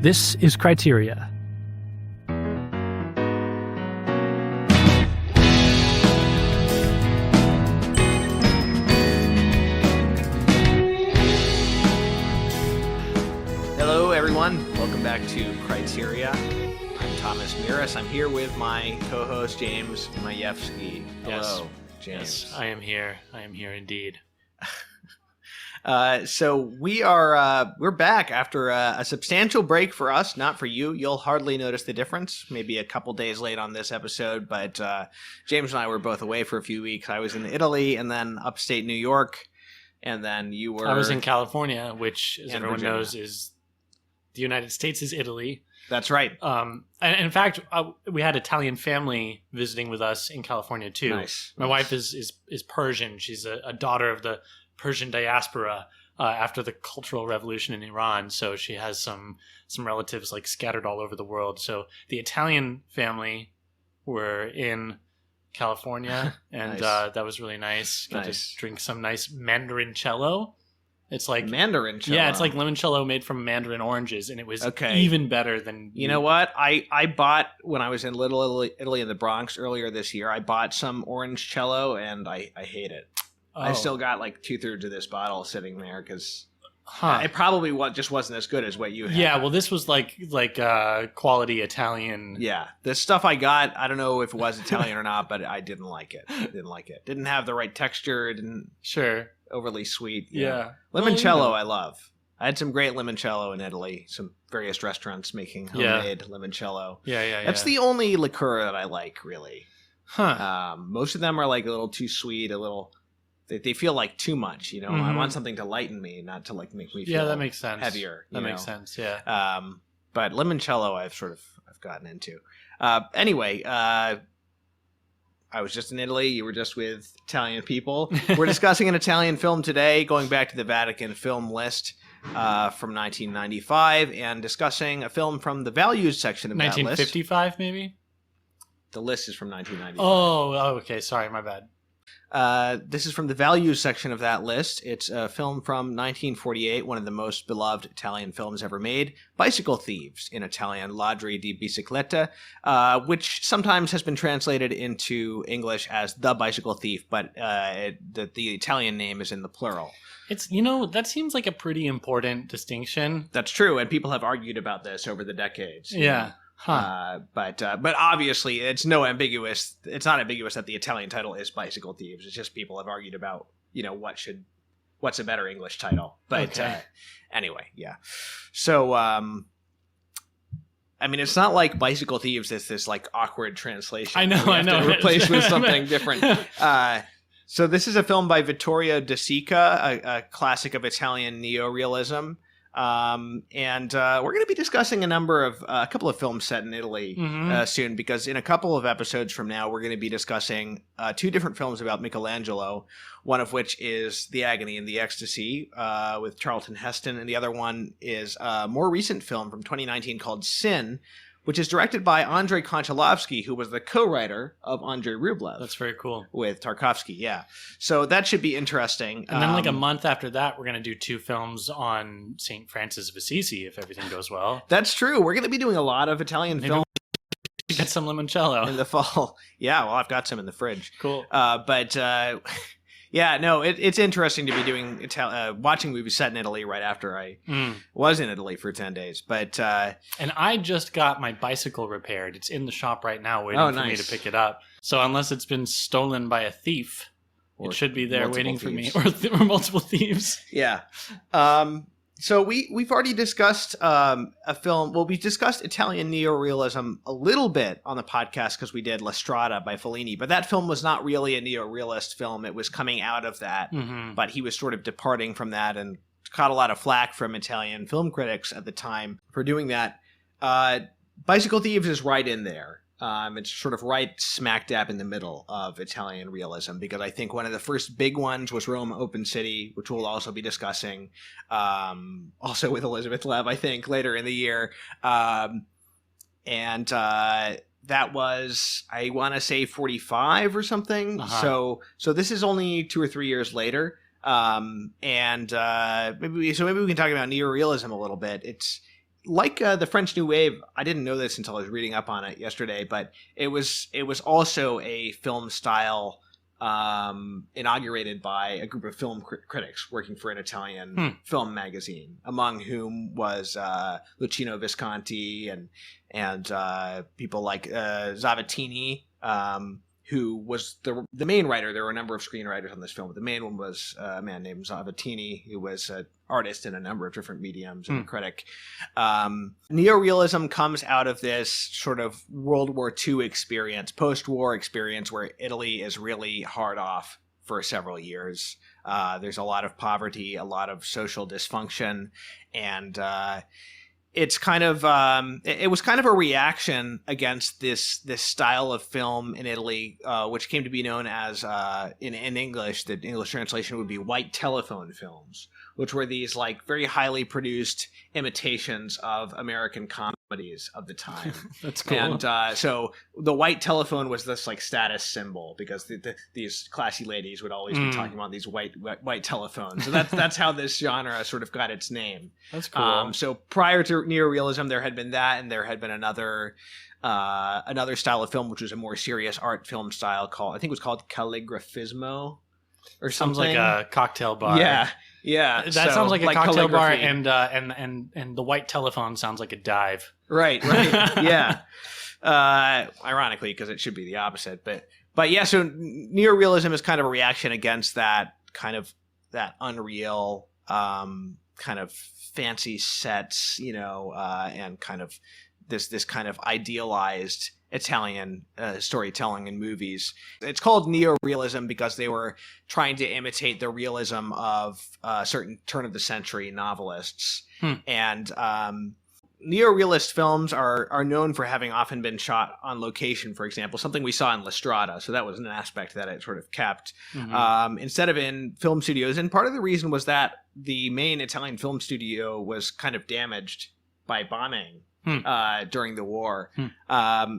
This is Criteria. Hello, everyone. Welcome back to Criteria. I'm Thomas Miras. I'm here with my co-host, James Majewski. Hello, James. Yes, I am here. I am here indeed. So we're back after a substantial break for us, not for you. You'll hardly notice the difference. Maybe a couple days late on this episode, but James and I were both away for a few weeks. I was in Italy and then upstate New York, and then you were... I was in California, which, as everyone Virginia. knows, is the United States is Italy. That's right. And in fact, we had Italian family visiting with us in California too. Nice. My wife is Persian. She's a daughter of the Persian diaspora after the Cultural Revolution in Iran. So she has some relatives like scattered all over the world. So the Italian family were in California, and Nice. that was really nice. Got Nice. to drink some nice mandarincello. It's like Mandarin cello. Yeah, it's like limoncello made from mandarin oranges, and it was Okay. even better than You know what? I bought, when I was in Little Italy in the Bronx earlier this year, I bought some orange cello, and I hate it. I still got like 2/3 of this bottle sitting there because it probably just wasn't as good as what you had. Yeah, well, this was like quality Italian. Yeah, the stuff I got, I don't know if it was Italian or not, but I didn't like it. Didn't have the right texture. Didn't Sure. overly sweet. Yeah. Limoncello, Well, I love. I had some great limoncello in Italy. Some various restaurants making Yeah. homemade limoncello. Yeah. That's the only liqueur that I like, really. Huh. Most of them are like a little too sweet, a little. They feel like too much, you know. I Mhm. want something to lighten me, not to like make me feel Yeah, that makes sense. heavier. That you makes know? sense. Yeah. But limoncello, I've gotten into. Anyway, I was just in Italy. You were just with Italian people. We're discussing an Italian film today, going back to the Vatican film list from 1995, and discussing a film from the values section of that list. 1955, maybe. The list is from 1995. Oh, okay. Sorry, my bad. This is from the values section of that list. It's a film from 1948, one of the most beloved Italian films ever made, Bicycle Thieves, in Italian, Ladri di Bicicletta, which sometimes has been translated into English as The Bicycle Thief, but the Italian name is in the plural. It's that seems like a pretty important distinction. That's true, and people have argued about this over the decades. you Yeah. know. Huh. But obviously it's not ambiguous that the Italian title is Bicycle Thieves. It's just people have argued about, what's a better English title. But Okay. Anyway, yeah. So, it's not like Bicycle Thieves is this like awkward translation. I know. We have to replace with something different. So this is a film by Vittorio de Sica, a classic of Italian neo-realism. And we're going to be discussing a couple of films set in Italy soon, because in a couple of episodes from now, we're going to be discussing two different films about Michelangelo, one of which is The Agony and the Ecstasy with Charlton Heston, and the other one is a more recent film from 2019 called Sin, which is directed by Andrei Konchalovsky, who was the co-writer of Andrei Rublev. That's very cool. With Tarkovsky, yeah. So that should be interesting. And then like a month after that, we're going to do two films on St. Francis of Assisi, if everything goes well. That's true. We're going to be doing a lot of Italian films You get some limoncello. in the fall. Yeah, well, I've got some in the fridge. Cool. Yeah, no, it's interesting to be doing watching movies set in Italy right after I was in Italy for 10 days. But And I just got my bicycle repaired. It's in the shop right now waiting for me nice. to pick it up. So unless it's been stolen by a thief, Or it should be there multiple waiting for me. thieves. Or multiple thieves. yeah. So we've already discussed a film. Well, we discussed Italian neo-realism a little bit on the podcast because we did La Strada by Fellini, but that film was not really a neo-realist film. It was coming out of that, but he was sort of departing from that and caught a lot of flack from Italian film critics at the time for doing that. Bicycle Thieves is right in there. It's sort of right smack dab in the middle of Italian realism, because I think one of the first big ones was Rome Open City, which we'll also be discussing, also with Elizabeth Lev, I think, later in the year. That was, I want to say 45 or something. So this is only 2 or 3 years later. Maybe we can talk about neo-realism a little bit. like the French New Wave, I didn't know this until I was reading up on it yesterday, but it was also a film style inaugurated by a group of film critics working for an Italian film magazine, among whom was Luchino Visconti and people like Zavattini, who was the main writer. There were a number of screenwriters on this film, but the main one was a man named Zavattini, who was an artist in a number of different mediums and a critic. Neorealism comes out of this sort of World War II experience, post-war experience, where Italy is really hard off for several years. There's a lot of poverty, a lot of social dysfunction, and it's kind of it was kind of a reaction against this style of film in Italy, which came to be known as in English, the English translation would be white telephone films, which were these like very highly produced imitations of American comedies of the time. That's cool. And so the white telephone was this like status symbol, because these classy ladies would always be talking about these white telephones. So that's how this genre sort of got its name. That's cool. So prior to neorealism, there had been that, and there had been another style of film, which was a more serious art film style I think it was called calligraphismo or something. Sounds like a cocktail bar. Yeah, that sounds like a cocktail bar, and the white telephone sounds like a dive. Right, yeah. Ironically, because it should be the opposite, but yeah. So neorealism is kind of a reaction against that kind of that unreal kind of fancy sets, and kind of this kind of idealized Italian storytelling in movies. It's called neo-realism because they were trying to imitate the realism of certain turn of the century novelists. And neo-realist films are known for having often been shot on location, for example, something we saw in La Strada. So that was an aspect that it sort of kept instead of in film studios. And part of the reason was that the main Italian film studio was kind of damaged by bombing during the war.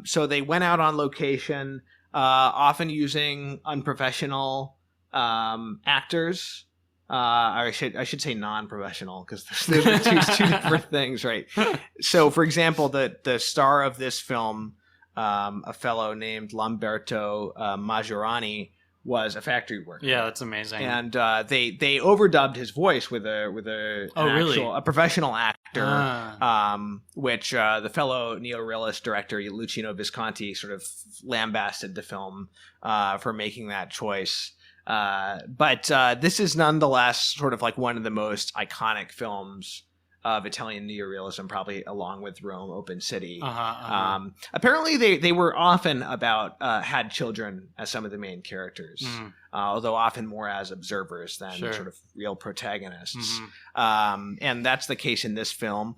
So they went out on location, often using unprofessional actors. I should say non-professional, because those are two different things, right? So, for example, the star of this film, a fellow named Lamberto Maggiorani, was a factory worker. Yeah, that's amazing. And they overdubbed his voice with a professional actor, which the fellow neo-realist director Luchino Visconti sort of lambasted the film for making that choice. But this is nonetheless sort of like one of the most iconic films of Italian neorealism, probably along with Rome, Open City. Apparently they were often about had children as some of the main characters, although often more as observers than sort of real protagonists. And that's the case in this film.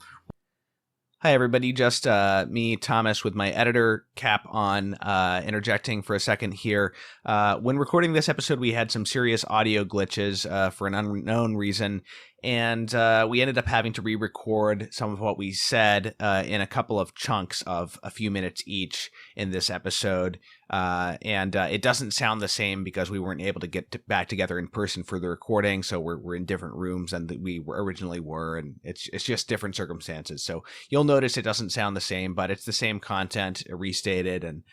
Hi, everybody. Just me, Thomas, with my editor cap on, interjecting for a second here. When recording this episode, we had some serious audio glitches for an unknown reason, and we ended up having to re-record some of what we said in a couple of chunks of a few minutes each in this episode. And it doesn't sound the same because we weren't able to get back together in person for the recording, so we're in different rooms than we originally were, and it's just different circumstances. So you'll notice it doesn't sound the same, but it's the same content restated, and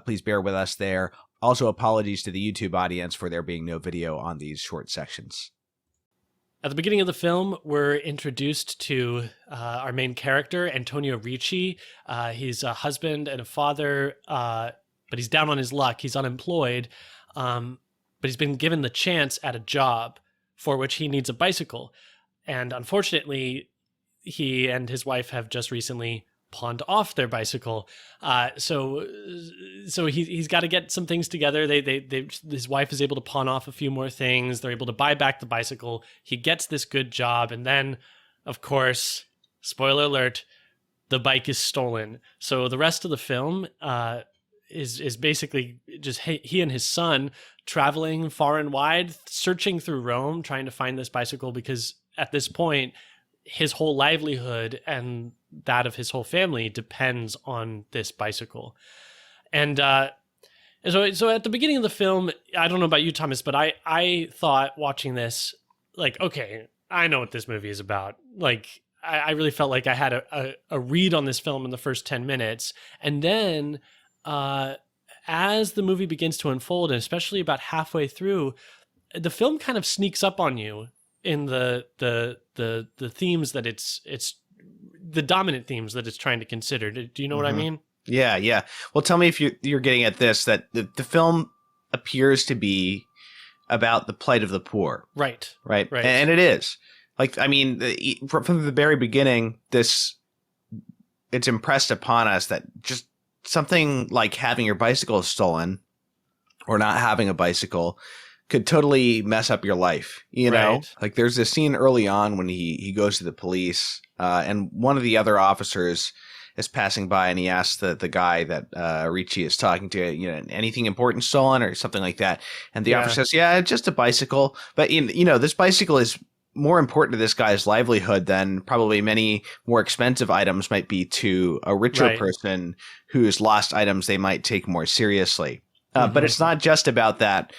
please bear with us there. Also, apologies to the YouTube audience for there being no video on these short sections. At the beginning of the film, we're introduced to our main character, Antonio Ricci. He's a husband and a father, but he's down on his luck. He's unemployed, but he's been given the chance at a job for which he needs a bicycle. And unfortunately, he and his wife have just recently pawned off their bicycle. So he's got to get some things together. His wife is able to pawn off a few more things. They're able to buy back the bicycle. He gets this good job. And then, of course, spoiler alert, the bike is stolen. So the rest of the film is basically just he and his son traveling far and wide, searching through Rome, trying to find this bicycle, because at this point, his whole livelihood and that of his whole family depends on this bicycle. And so at the beginning of the film, I don't know about you, Thomas, but I thought watching this, like, okay, I know what this movie is about. Like, I really felt like I had a read on this film in the first 10 minutes. And then as the movie begins to unfold, and especially about halfway through, the film kind of sneaks up on you in the themes that it's the dominant themes that it's trying to consider. Do you know what I mean? Yeah, yeah. Well, tell me if you're getting at this, that the film appears to be about the plight of the poor. Right. And it is. Like, I mean, from the very beginning, it's impressed upon us that just something like having your bicycle stolen or not having a bicycle could totally mess up your life, you know? Like, there's this scene early on when he goes to the police, and one of the other officers is passing by, and he asks the guy that Ricci is talking to, you know, anything important stolen or something like that. And the officer says, yeah, it's just a bicycle. But, you know, this bicycle is more important to this guy's livelihood than probably many more expensive items might be to a richer person whose lost items they might take more seriously. But it's not just about that,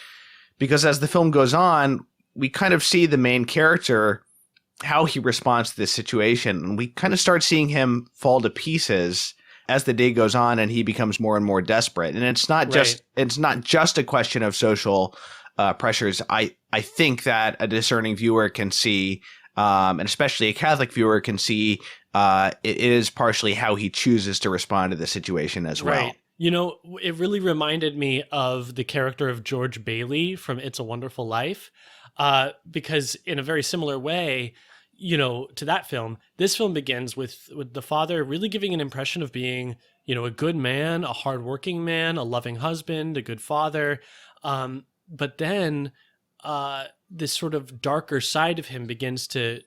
because as the film goes on, we kind of see the main character, how he responds to this situation. And we kind of start seeing him fall to pieces as the day goes on and he becomes more and more desperate. And it's not just a question of social pressures. I think that a discerning viewer can see, and especially a Catholic viewer can see, it is partially how he chooses to respond to the situation as well. You know, it really reminded me of the character of George Bailey from It's a Wonderful Life, because in a very similar way, you know, to that film, this film begins with the father really giving an impression of being, you know, a good man, a hardworking man, a loving husband, a good father. But then this sort of darker side of him begins to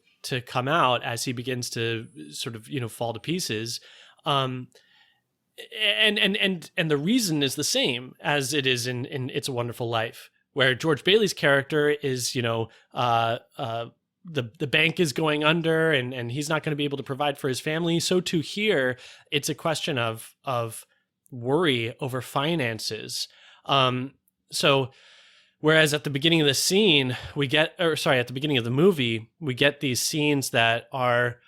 come out as he begins to sort of, you know, fall to pieces. And the reason is the same as it is in It's a Wonderful Life, where George Bailey's character is, you know, the bank is going under and he's not going to be able to provide for his family. So too here, it's a question of worry over finances. So whereas at the beginning of the scene, at the beginning of the movie, we get these scenes that are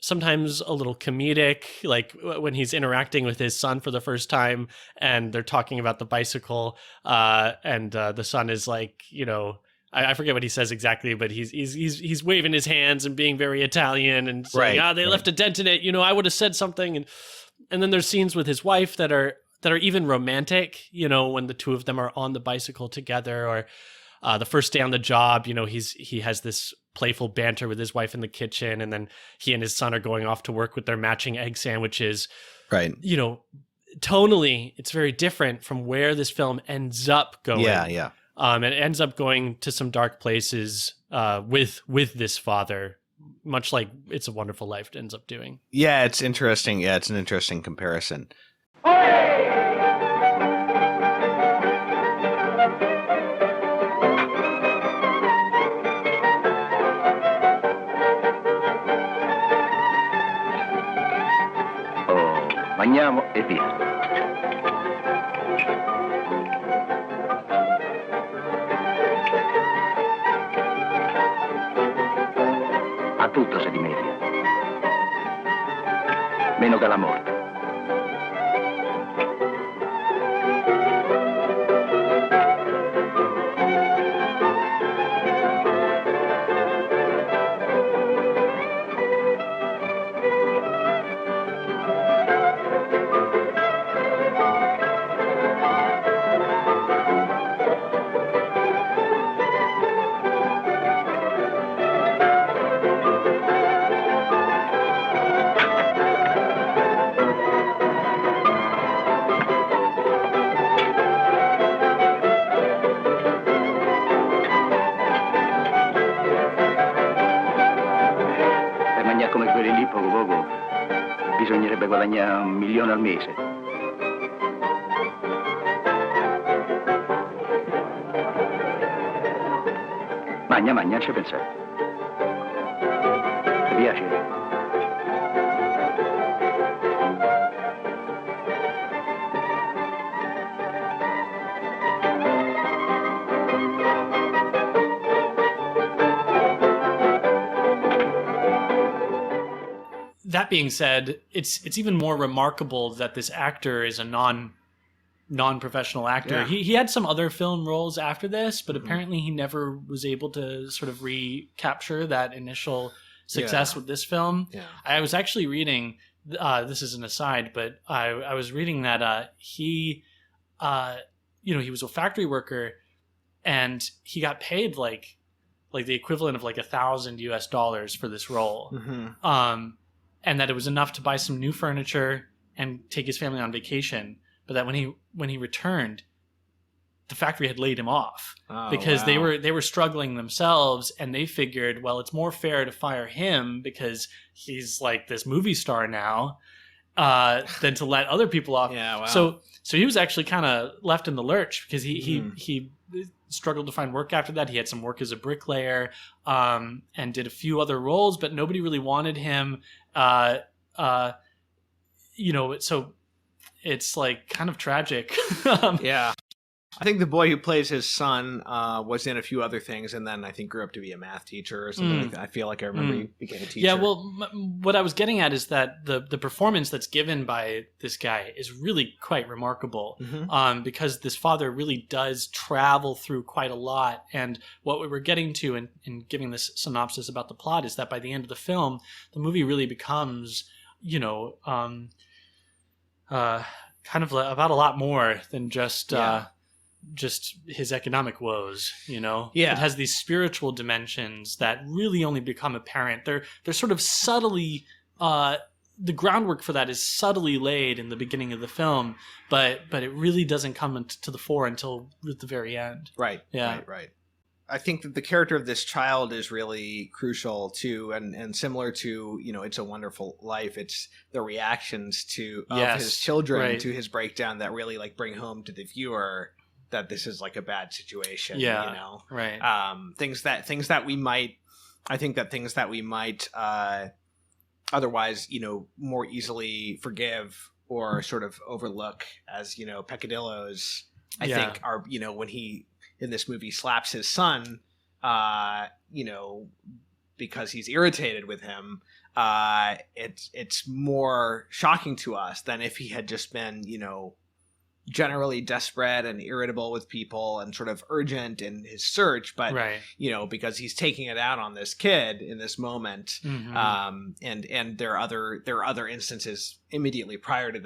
sometimes a little comedic, like when he's interacting with his son for the first time and they're talking about the bicycle, and the son is like, you know, I forget what he says exactly, but he's waving his hands and being very Italian and saying, they left a dent in it, you know, I would have said something. And then there's scenes with his wife that are even romantic, you know, when the two of them are on the bicycle together, or the first day on the job, you know, he has this playful banter with his wife in the kitchen, and then he and his son are going off to work with their matching egg sandwiches. Right. You know, tonally, it's very different from where this film ends up going. Yeah. And it ends up going to some dark places with this father, much like It's a Wonderful Life ends up doing. Yeah, it's interesting. Yeah, it's an interesting comparison. Mangiamo e via. A tutto si dimentica. Meno che la morte. Come quelli lì, poco poco, bisognerebbe guadagnare 1 milione al mese. Magna, ci pensare. Ti piace? that being said, it's even more remarkable that this actor is a non-professional actor. Yeah. He had some other film roles after this, but apparently he never was able to sort of recapture that initial success with this film. Yeah. I was actually reading, this is an aside, but I was reading that he was a factory worker, and he got paid like the equivalent of like $1,000 for this role. And that it was enough to buy some new furniture and take his family on vacation. But that when he returned, the factory had laid him off because they were struggling themselves, and they figured, well, it's more fair to fire him because he's like this movie star now than to let other people off. Yeah, wow. So he was actually kind of left in the lurch because he struggled to find work after that. He had some work as a bricklayer and did a few other roles, but nobody really wanted him. So it's like kind of tragic. Yeah. I think the boy who plays his son was in a few other things, and then I think grew up to be a math teacher or something like that. I feel like I remember he became a teacher. Yeah, well, what I was getting at is that the performance that's given by this guy is really quite remarkable, because this father really does travel through quite a lot. And what we were getting to in giving this synopsis about the plot is that by the end of the film, the movie really becomes, kind of about a lot more than just his economic woes. Yeah. It has these spiritual dimensions that really only become apparent. They're sort of subtly the groundwork for that is subtly laid in the beginning of the film, but it really doesn't come to the fore until at the very end. Right. I think that the character of this child is really crucial too, and similar to It's a Wonderful Life. It's the reactions of his children to his breakdown that really like bring home to the viewer that this is like a bad situation. Things that we might otherwise more easily forgive or sort of overlook as peccadillos. I think are when he in this movie slaps his son, because he's irritated with him. It's more shocking to us than if he had just been, generally desperate and irritable with people and sort of urgent in his search, but because he's taking it out on this kid in this moment. And there are other instances immediately prior to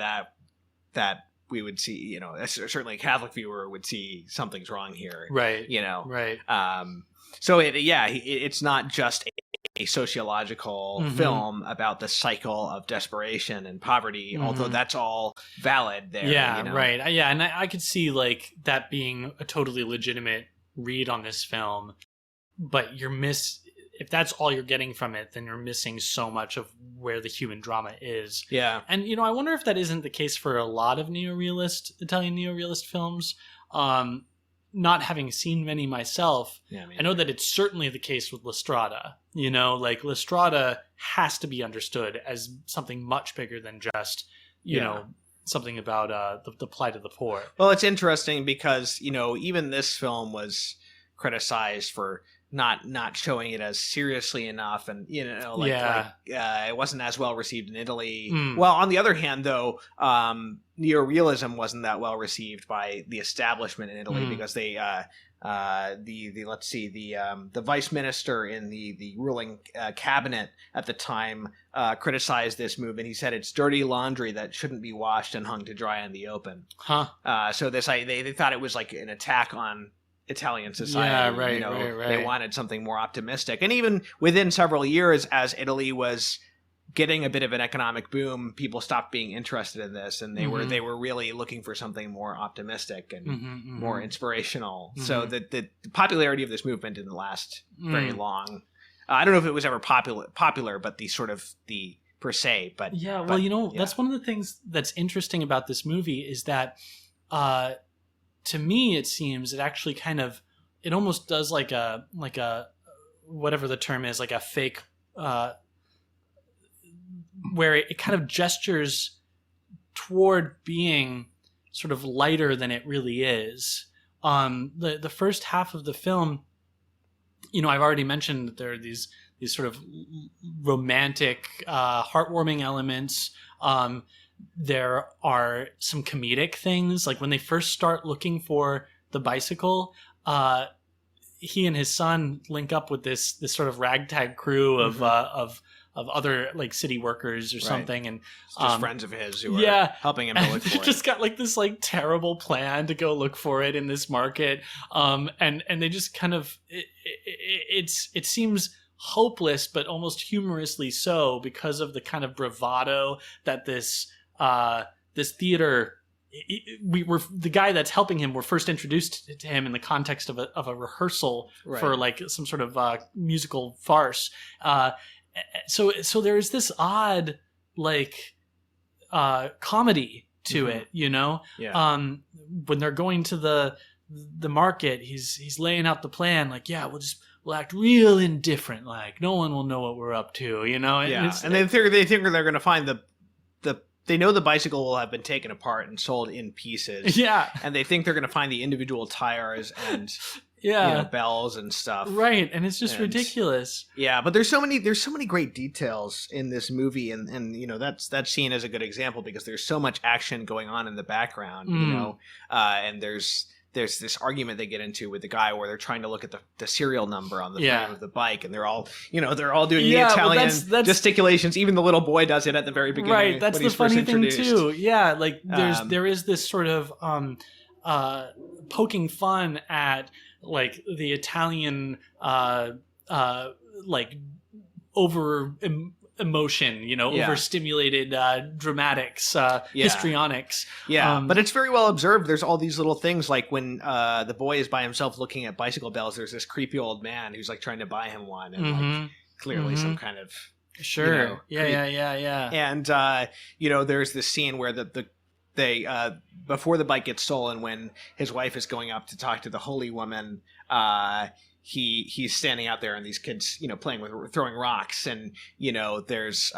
that we would see, certainly a Catholic viewer would see something's wrong here. So it's not just a sociological film about the cycle of desperation and poverty, although that's all valid there. And I could see like that being a totally legitimate read on this film, but if that's all you're getting from it, then you're missing so much of where the human drama is. Yeah. And, I wonder if that isn't the case for a lot of Italian neo-realist films. Not having seen many myself, I know that it's certainly the case with La Strada. Like La Strada has to be understood as something much bigger than just, something about the plight of the poor. Well, it's interesting because, even this film was criticized for not showing it as seriously enough, and it wasn't as well received in Italy. Well, on the other hand, though, neo-realism wasn't that well received by the establishment in Italy because they the vice minister in the ruling cabinet at the time criticized this movement. He said it's dirty laundry that shouldn't be washed and hung to dry in the open. So they thought it was like an attack on Italian society. They wanted something more optimistic. And even within several years, as Italy was getting a bit of an economic boom, people stopped being interested in this, and they were really looking for something more optimistic and more inspirational. So the popularity of this movement didn't last very long. I don't know if it was ever popular, but the per se. But that's one of the things that's interesting about this movie is that to me, it seems it actually it almost does like a whatever the term is, like a fake, where it kind of gestures toward being sort of lighter than it really is. The first half of the film, I've already mentioned that there are these sort of romantic, heartwarming elements. There are some comedic things, like when they first start looking for the bicycle. He and his son link up with this sort of ragtag crew of other like city workers or something, and it's just friends of his who are helping him to look for it. Just got like this like terrible plan to go look for it in this market, and they just kind of it seems hopeless, but almost humorously so, because of the kind of bravado that this theater. The guy that's helping him, we're first introduced to him in the context of a rehearsal for like some sort of musical farce. So there's this odd like comedy to it, when they're going to the market, he's laying out the plan, like, we'll act real indifferent, like no one will know what we're up to, and they think they're going to find they know the bicycle will have been taken apart and sold in pieces. Yeah. And they think they're going to find the individual tires and bells and stuff. Right. And it's just ridiculous. Yeah, but there's so many great details in this movie, and that scene is a good example because there's so much action going on in the background, and there's this argument they get into with the guy where they're trying to look at the serial number on the frame of the bike, and they're all doing the Italian gesticulations. Even the little boy does it at the very beginning. Right, that's the funny thing too. Yeah, like there is this sort of poking fun at like the Italian like over emotion, overstimulated dramatics, histrionics. Yeah, but it's very well observed. There's all these little things, like when the boy is by himself looking at bicycle bells, there's this creepy old man who's like trying to buy him one, and like clearly some kind of yeah. And there's this scene where they before the bike gets stolen, when his wife is going up to talk to the holy woman, he's standing out there, and these kids, playing with throwing rocks, and there's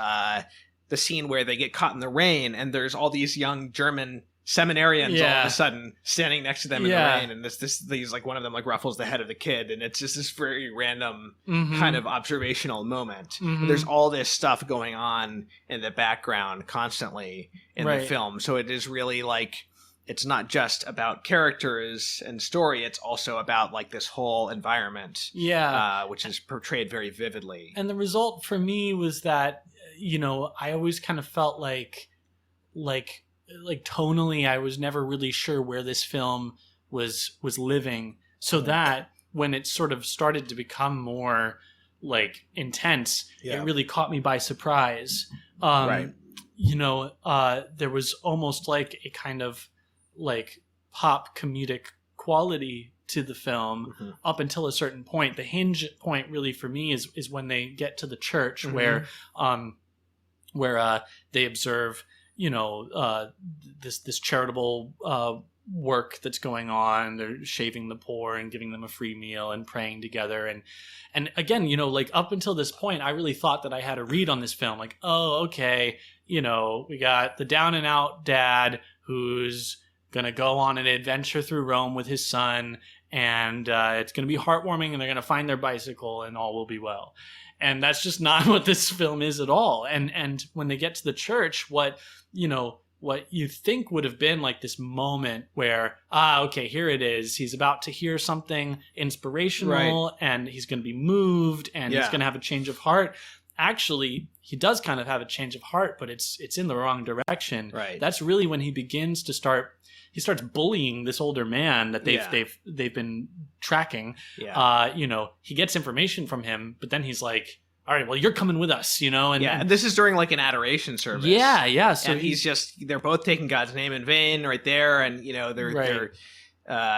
the scene where they get caught in the rain, and there's all these young German seminarians all of a sudden standing next to them in the rain, and these like one of them like ruffles the head of the kid, and it's just this very random kind of observational moment. There's all this stuff going on in the background constantly in the film, so it is really like, it's not just about characters and story, it's also about like this whole environment, which is portrayed very vividly. And the result for me was that, I always kind of felt like tonally, I was never really sure where this film was living, so that when it sort of started to become more like intense, it really caught me by surprise. There was almost like a kind of like pop comedic quality to the film up until a certain point. The hinge point really for me is when they get to the church, where they observe this charitable work that's going on. They're shaving the poor and giving them a free meal and praying together, and again, like up until this point, I really thought that I had a read on this film, like, oh, okay, we got the down and out dad who's gonna go on an adventure through Rome with his son, and it's gonna be heartwarming, and they're gonna find their bicycle, and all will be well. And that's just not what this film is at all. And when they get to the church, what you think would have been like this moment where, okay, here it is. He's about to hear something inspirational, and he's going to be moved, and he's going to have a change of heart. Actually, he does kind of have a change of heart, but it's in the wrong direction. Right. That's really when he begins to he starts bullying this older man that they've been tracking. He gets information from him, but then he's like, all right, well, you're coming with us, and this is during like an adoration service. So and they're both taking God's name in vain right there, and they're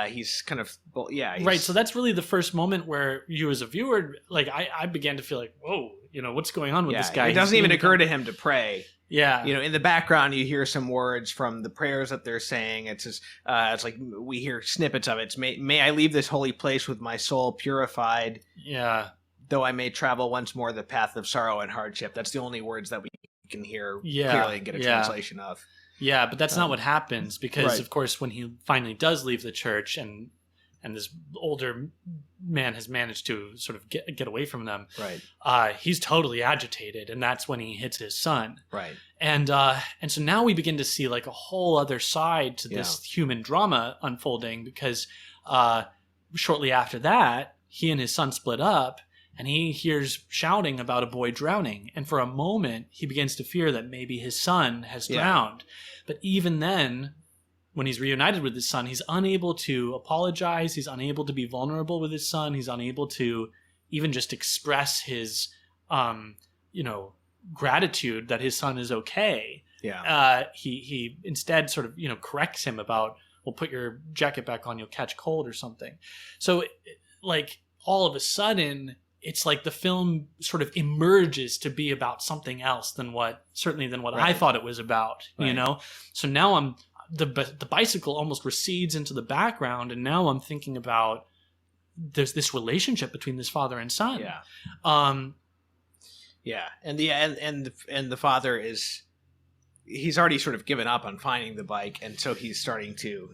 he's kind of right. So that's really the first moment where you as a viewer, like I began to feel like, whoa, what's going on with this guy? It doesn't even occur to him to pray. Yeah. In the background, you hear some words from the prayers that they're saying. It's just, it's like we hear snippets of it. It's, may I leave this holy place with my soul purified. Yeah. Though I may travel once more the path of sorrow and hardship. That's the only words that we can hear clearly and get a translation of. Yeah, but that's not what happens, because, of course, when he finally does leave the church and and this older man has managed to sort of get away from them. Right. He's totally agitated, and that's when he hits his son. Right. And so now we begin to see like a whole other side to this human drama unfolding, because shortly after that, he and his son split up, and he hears shouting about a boy drowning. And for a moment, he begins to fear that maybe his son has drowned. But even then, when he's reunited with his son, he's unable to apologize. He's unable to be vulnerable with his son. He's unable to even just express his, gratitude that his son is okay. Yeah. He instead sort of, corrects him about, well, put your jacket back on, you'll catch cold or something. So like all of a sudden, it's like the film sort of emerges to be about something else than what I thought it was about, So now the bicycle almost recedes into the background, and now I'm thinking about there's this relationship between this father and son. And the father he's already sort of given up on finding the bike, and so he's starting to,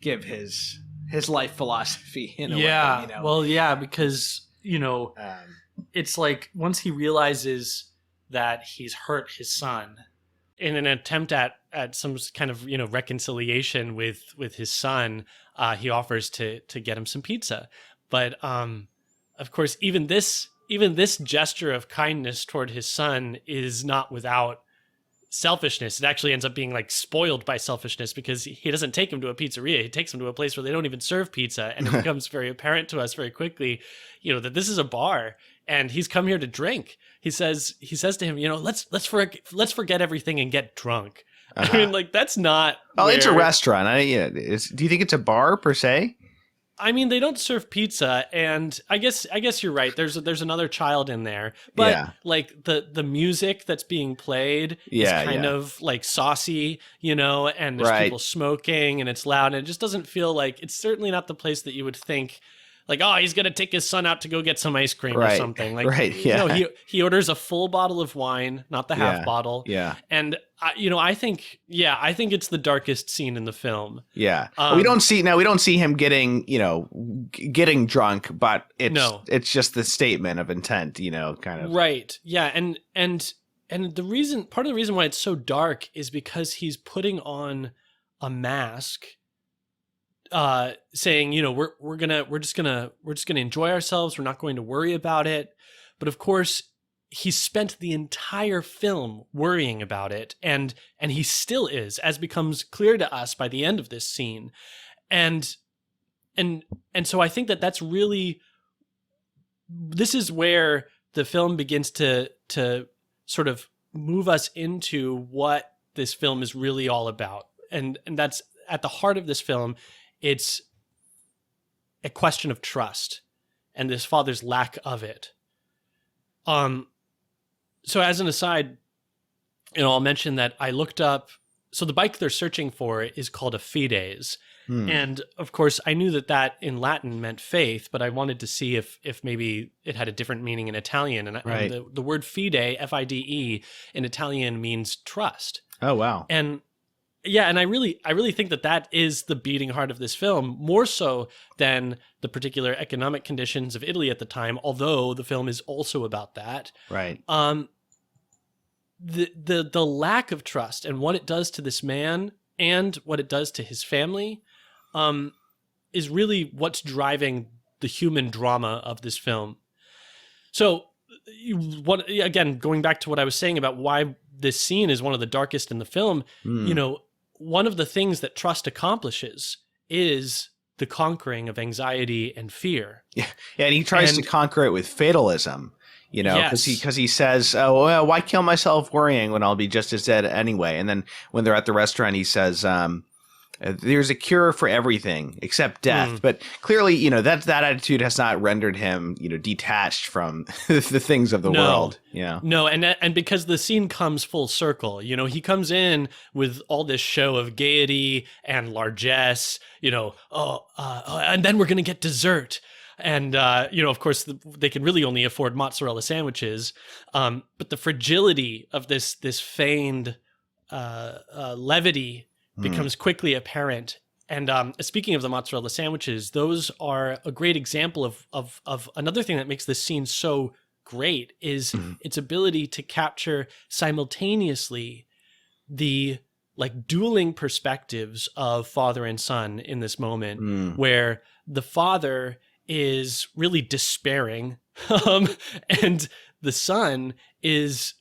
give his life philosophy in a way. Well, yeah, because it's like once he realizes that he's hurt his son, in an attempt at some kind of reconciliation with his son, he offers to get him some pizza. But of course, even this gesture of kindness toward his son is not without selfishness. It actually ends up being like spoiled by selfishness, because he doesn't take him to a pizzeria. He takes him to a place where they don't even serve pizza, and it becomes very apparent to us very quickly, that this is a bar and he's come here to drink. He says to him, let's forget everything and get drunk. I mean, like, that's not. Well, it's a restaurant. Do you think it's a bar per se? I mean, they don't serve pizza, and I guess you're right. There's another child in there, but like the music that's being played is kind of like saucy, and there's people smoking, and it's loud, and it just doesn't feel like, it's certainly not the place that you would think, like, oh, he's gonna take his son out to go get some ice cream or something. Like, he orders a full bottle of wine, not the half bottle. Yeah, and I think it's the darkest scene in the film. Yeah, we don't see him getting drunk, but it's just the statement of intent, kind of. Right. Yeah, and part of the reason why it's so dark is because he's putting on a mask, saying, we're just gonna enjoy ourselves. We're not going to worry about it. But of course, he spent the entire film worrying about it, and he still is, as becomes clear to us by the end of this scene. And so I think that's really, this is where the film begins to sort of move us into what this film is really all about. And that's at the heart of this film. It's a question of trust and this father's lack of it. So as an aside, I'll mention that I looked up, so the bike they're searching for is called a fides. And of course, I knew that in Latin meant faith, but I wanted to see if maybe it had a different meaning in Italian. And the word fide, F-I-D-E, in Italian means trust. Oh, wow. And I really think that is the beating heart of this film, more so than the particular economic conditions of Italy at the time, although the film is also about that. Right. The lack of trust and what it does to this man and what it does to his family is really what's driving the human drama of this film. So, again, going back to what I was saying about why this scene is one of the darkest in the film, one of the things that trust accomplishes is the conquering of anxiety and fear. Yeah, and he tries to conquer it with fatalism, because he says, "Oh, well, why kill myself worrying when I'll be just as dead anyway?" And then when they're at the restaurant, he says, "There's a cure for everything except death." But clearly, that attitude has not rendered him, detached from the things of the world. No, and because the scene comes full circle, he comes in with all this show of gaiety and largesse, and then we're going to get dessert. And, of course, they can really only afford mozzarella sandwiches. But the fragility of this feigned levity becomes quickly apparent. speaking of the mozzarella sandwiches, those are a great example of another thing that makes this scene so great is its ability to capture simultaneously the like dueling perspectives of father and son in this moment, where the father is really despairing, and the son is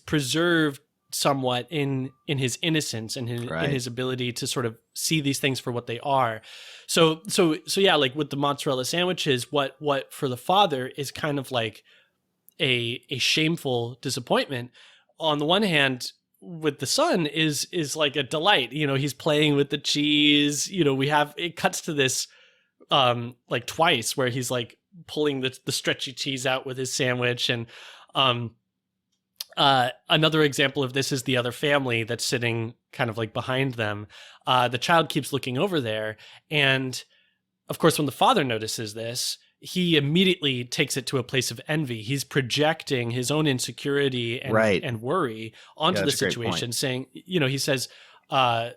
preserved somewhat in his innocence and in his ability to sort of see these things for what they are. So yeah, like with the mozzarella sandwiches, what for the father is kind of like a shameful disappointment. On the one hand, with the son is like a delight. You know, he's playing with the cheese. You know, it cuts to this like twice where he's like pulling the stretchy cheese out with his sandwich. And another example of this is the other family that's sitting kind of like behind them. The child keeps looking over there, and of course when the father notices this, he immediately takes it to a place of envy. He's projecting his own insecurity and worry onto the situation, saying, you know, he says,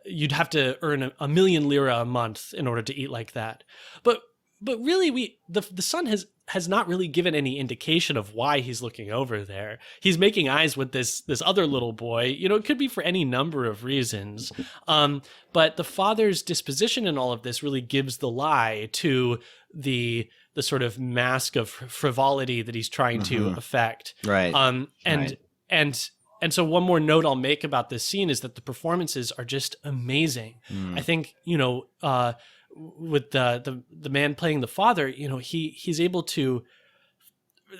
you'd have to earn a million lira a month in order to eat like that. But really, the son has not really given any indication of why he's looking over there. He's making eyes with this other little boy. You know, it could be for any number of reasons. But the father's disposition in all of this really gives the lie to the sort of mask of frivolity that he's trying to affect. Right. And so one more note I'll make about this scene is that the performances are just amazing. I think, you know, with the man playing the father, you know, he's able to,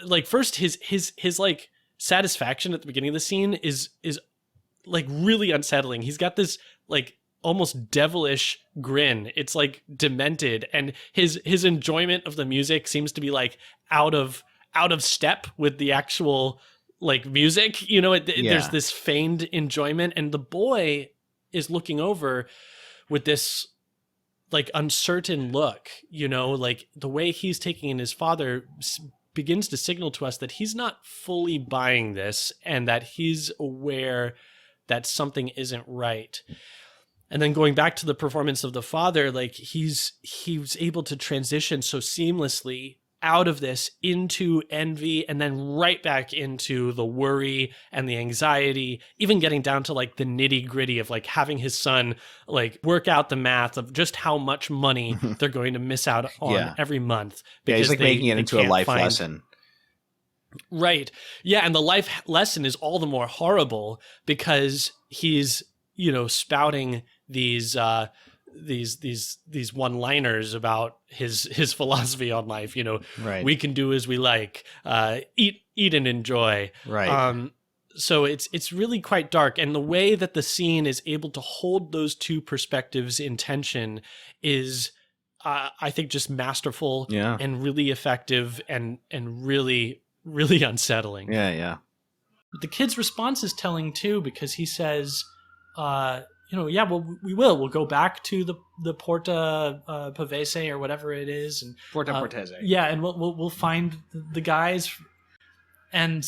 like, first his like satisfaction at the beginning of the scene is like really unsettling. He's got this like almost devilish grin. It's like demented, and his enjoyment of the music seems to be like out of step with the actual like music. You know, there's this feigned enjoyment, and the boy is looking over with this like uncertain look, you know, like the way he's taking in his father begins to signal to us that he's not fully buying this and that he's aware that something isn't right. And then going back to the performance of the father, like he was able to transition so seamlessly out of this into envy and then right back into the worry and the anxiety, even getting down to like the nitty gritty of like having his son like work out the math of just how much money they're going to miss out on every month. Because he's like making it into a life lesson. Right. Yeah. And the life lesson is all the more horrible because he's, you know, spouting these one-liners about his philosophy on life. You know, we can do as we like, eat and enjoy. Right. So it's really quite dark, and the way that the scene is able to hold those two perspectives in tension is, I think, just masterful and really effective and really unsettling. Yeah. The kid's response is telling too, because he says, you know, yeah, well, we'll go back to the Porta Pavese or whatever it is, and Porta Portese. Yeah, and we'll find the guys, and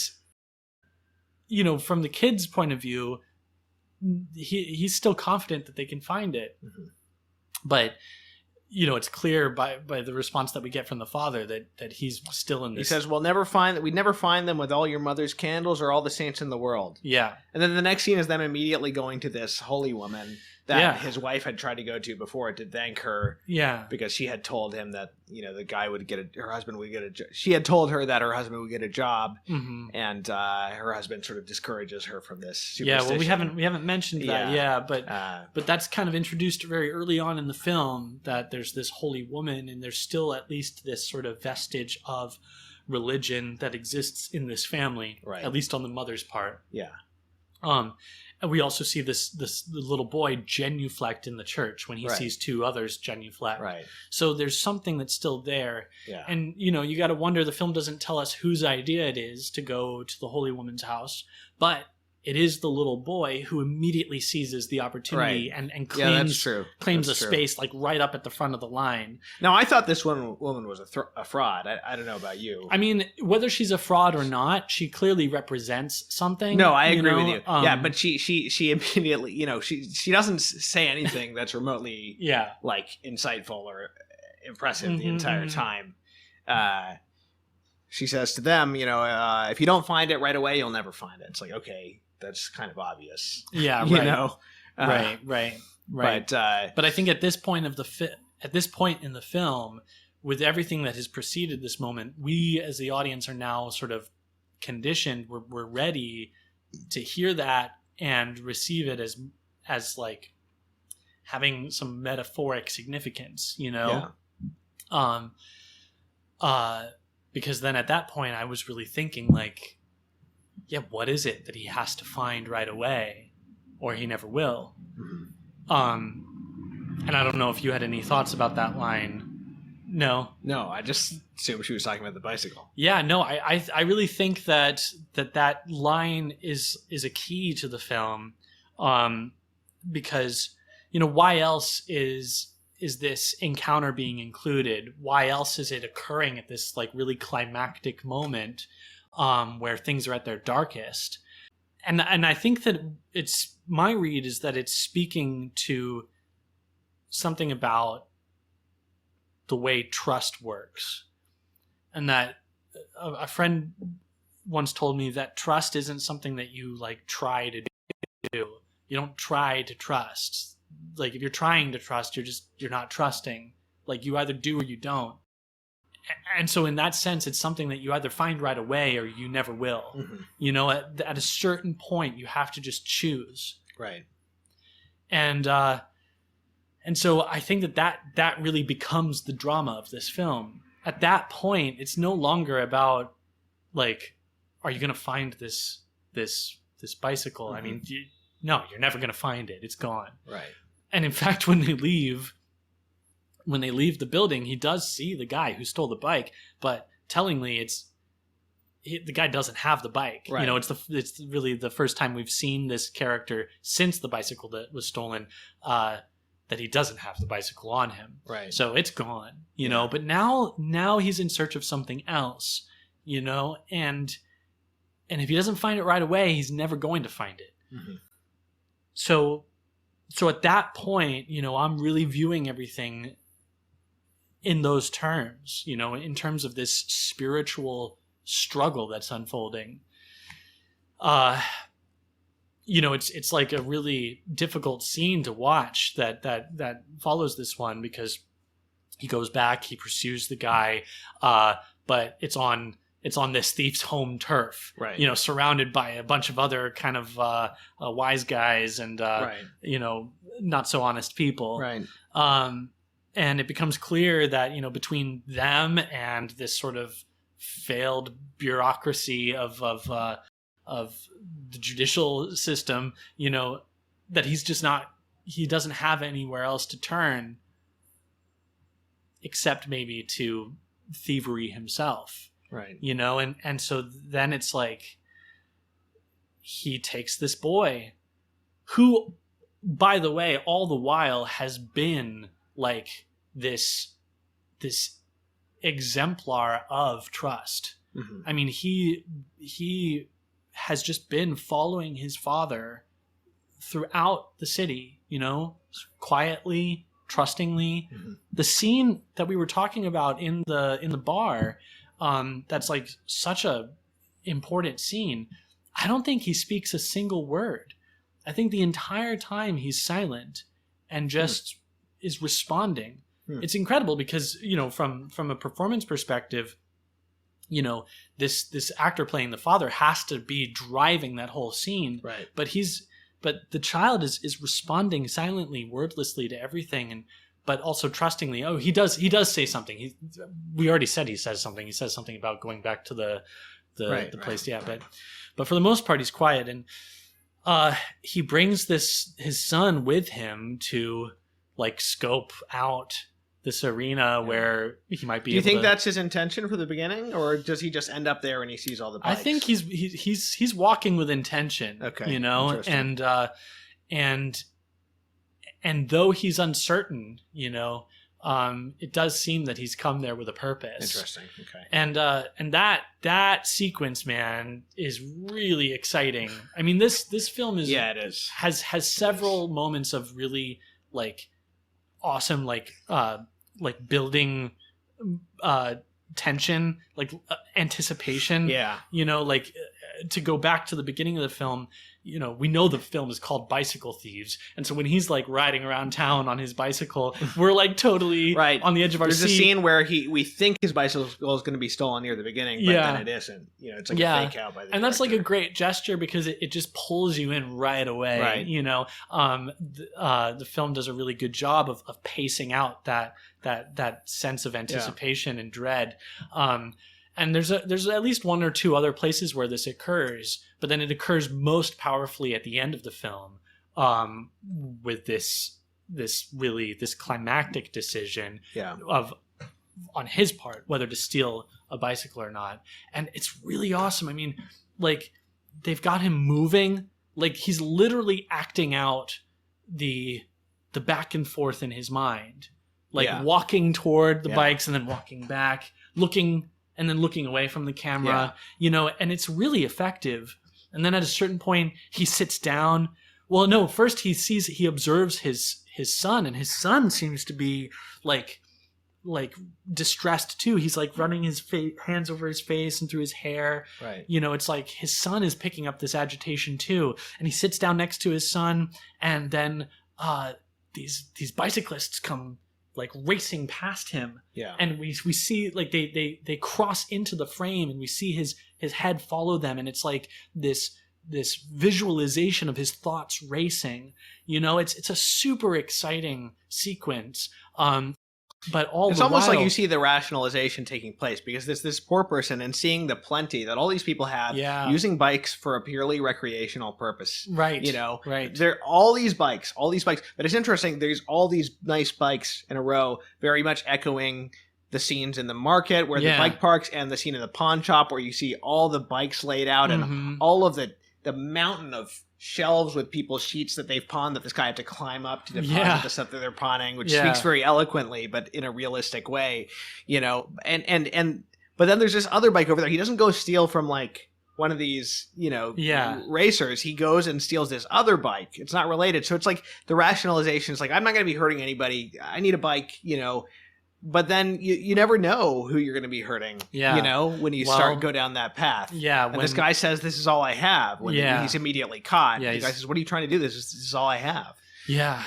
you know, from the kid's point of view, he's still confident that they can find it, but you know, it's clear by the response that we get from the father that he's still in this. He says, we'd never find them with all your mother's candles or all the saints in the world. Yeah. And then the next scene is them immediately going to this holy woman that his wife had tried to go to before to thank her. Yeah. Because she had told him that, you know, her husband would get a job. She had told her that her husband would get a job, and her husband sort of discourages her from this superstition. Yeah, well, we haven't mentioned that, but that's kind of introduced very early on in the film, that there's this holy woman, and there's still at least this sort of vestige of religion that exists in this family, at least on the mother's part. Yeah. And we also see this little boy genuflect in the church when he sees two others genuflect. Right. So there's something that's still there. Yeah. And, you know, you got to wonder, the film doesn't tell us whose idea it is to go to the holy woman's house, but it is the little boy who immediately seizes the opportunity and claims a space like right up at the front of the line. Now, I thought this woman was a fraud. I don't know about you. I mean, whether she's a fraud or not, she clearly represents something. No, I agree with you. But she immediately, she doesn't say anything that's remotely like insightful or impressive the entire time. She says to them, if you don't find it right away, you'll never find it. It's like, okay, that's kind of obvious. Yeah, right. Right. But I think at this point in the film, with everything that has preceded this moment, we as the audience are now sort of conditioned. We're ready to hear that and receive it as like having some metaphoric significance, because then at that point I was really thinking like, what is it that he has to find right away, or he never will? And I don't know if you had any thoughts about that line. No, I just assumed she was talking about the bicycle. Yeah, no, I really think that line is a key to the film, because why else is this encounter being included? Why else is it occurring at this like really climactic moment where things are at their darkest? And I think that my read is that it's speaking to something about the way trust works. And that a friend once told me that trust isn't something that you like try to do. You don't try to trust. Like if you're trying to trust, you're not trusting. Like you either do or you don't. And so in that sense, it's something that you either find right away or you never will. At a certain point, you have to just choose. Right. And so I think that really becomes the drama of this film. At that point, it's no longer about like, are you going to find this bicycle? I mean, no, you're never going to find it. It's gone. Right. And in fact, when they leave the building, he does see the guy who stole the bike, but tellingly, the guy doesn't have the bike. Right. It's really the first time we've seen this character since the bicycle that was stolen, that he doesn't have the bicycle on him. Right. So it's gone, but now he's in search of something else, and if he doesn't find it right away, he's never going to find it. So at that point, I'm really viewing everything in those terms, in terms of this spiritual struggle that's unfolding. It's like a really difficult scene to watch that follows this one, because he goes back, he pursues the guy, but it's on this thief's home turf, right? Surrounded by a bunch of other kind of wise guys and not so honest people, right? And it becomes clear that between them and this sort of failed bureaucracy of the judicial system, that he doesn't have anywhere else to turn except maybe to thievery himself. Right. And so then it's like he takes this boy who, by the way, all the while has been like this exemplar of trust. I mean, he has just been following his father throughout the city, quietly, trustingly. The scene that we were talking about in the bar, that's like such a important scene. I don't think he speaks a single word. I think the entire time he's silent and just is responding. It's incredible because, from a performance perspective, this actor playing the father has to be driving that whole scene. Right. But the child is responding silently, wordlessly to everything, but also trustingly. Oh, he does say something. We already said he says something. He says something about going back to the place. Yeah, but for the most part, he's quiet, and he brings his son with him to like scope out this arena where he might be. Do you able think to, that's his intention for the beginning, or does he just end up there and he sees all the bikes? I think he's walking with intention. Okay, you know, and though he's uncertain, you know, it does seem that he's come there with a purpose. Interesting. Okay. And that sequence, man, is really exciting. I mean, this film is it is has several moments of really like awesome like building tension, like anticipation. Yeah. You know, like to go back to the beginning of the film, you know, we know the film is called Bicycle Thieves, and so when he's like riding around town on his bicycle, we're like totally on the edge of our seat. There's a scene where we think his bicycle is going to be stolen near the beginning, but then it isn't. You know, it's like a fake out by the and that's like a great gesture because it just pulls you in right away. Right. You know, the film does a really good job of pacing out that sense of anticipation and dread. And there's at least one or two other places where this occurs, but then it occurs most powerfully at the end of the film, with this climactic decision on his part whether to steal a bicycle or not, and it's really awesome. I mean, like they've got him moving, like he's literally acting out the back and forth in his mind, like walking toward the bikes and then walking back, looking and then looking away from the camera, you know, and it's really effective. And then at a certain point, he sits down. Well, no, first he observes his son, and his son seems to be like distressed too. He's like running his hands over his face and through his hair. Right. You know, it's like his son is picking up this agitation too. And he sits down next to his son, and then these bicyclists come like racing past him, and we see like they cross into the frame, and we see his head follow them, and it's like this visualization of his thoughts racing. You know, it's a super exciting sequence. But it's almost like you see the rationalization taking place, because this poor person, and seeing the plenty that all these people have using bikes for a purely recreational purpose. Right. You know, right. There are all these bikes. But it's interesting. There's all these nice bikes in a row, very much echoing the scenes in the market where the bike parks, and the scene in the pawn shop where you see all the bikes laid out, and all of the mountain of shelves with people's sheets that they've pawned that this guy had to climb up to deposit the stuff that they're pawning, which speaks very eloquently, but in a realistic way, you know. And but then there's this other bike over there. He doesn't go steal from like one of these, you know, racers. He goes and steals this other bike. It's not related. So it's like the rationalization is like, I'm not going to be hurting anybody. I need a bike, you know. But then you never know who you're going to be hurting, you know, when you go down that path. Yeah. And this guy says, this is all I have. When he's immediately caught. Yeah, the guy says, what are you trying to do? This is all I have. Yeah.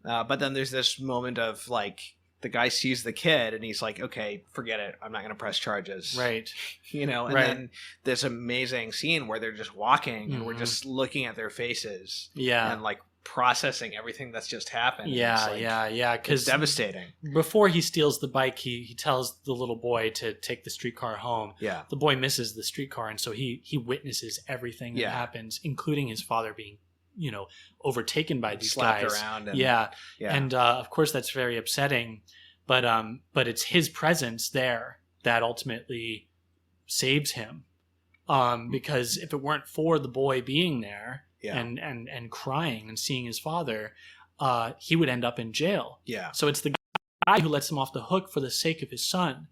But then there's this moment of like, the guy sees the kid and he's like, okay, forget it. I'm not going to press charges. Right. You know, and then this amazing scene where they're just walking and we're just looking at their faces. Yeah. And like, processing everything that's just happened. Because it's devastating. Before he steals the bike, he tells the little boy to take the streetcar home. Yeah. The boy misses the streetcar, and so he witnesses everything that happens, including his father being, you know, overtaken by these slapped guys. Around and of course that's very upsetting, but it's his presence there that ultimately saves him, because if it weren't for the boy being there and crying and seeing his father, he would end up in jail. Yeah. So it's the guy who lets him off the hook for the sake of his son.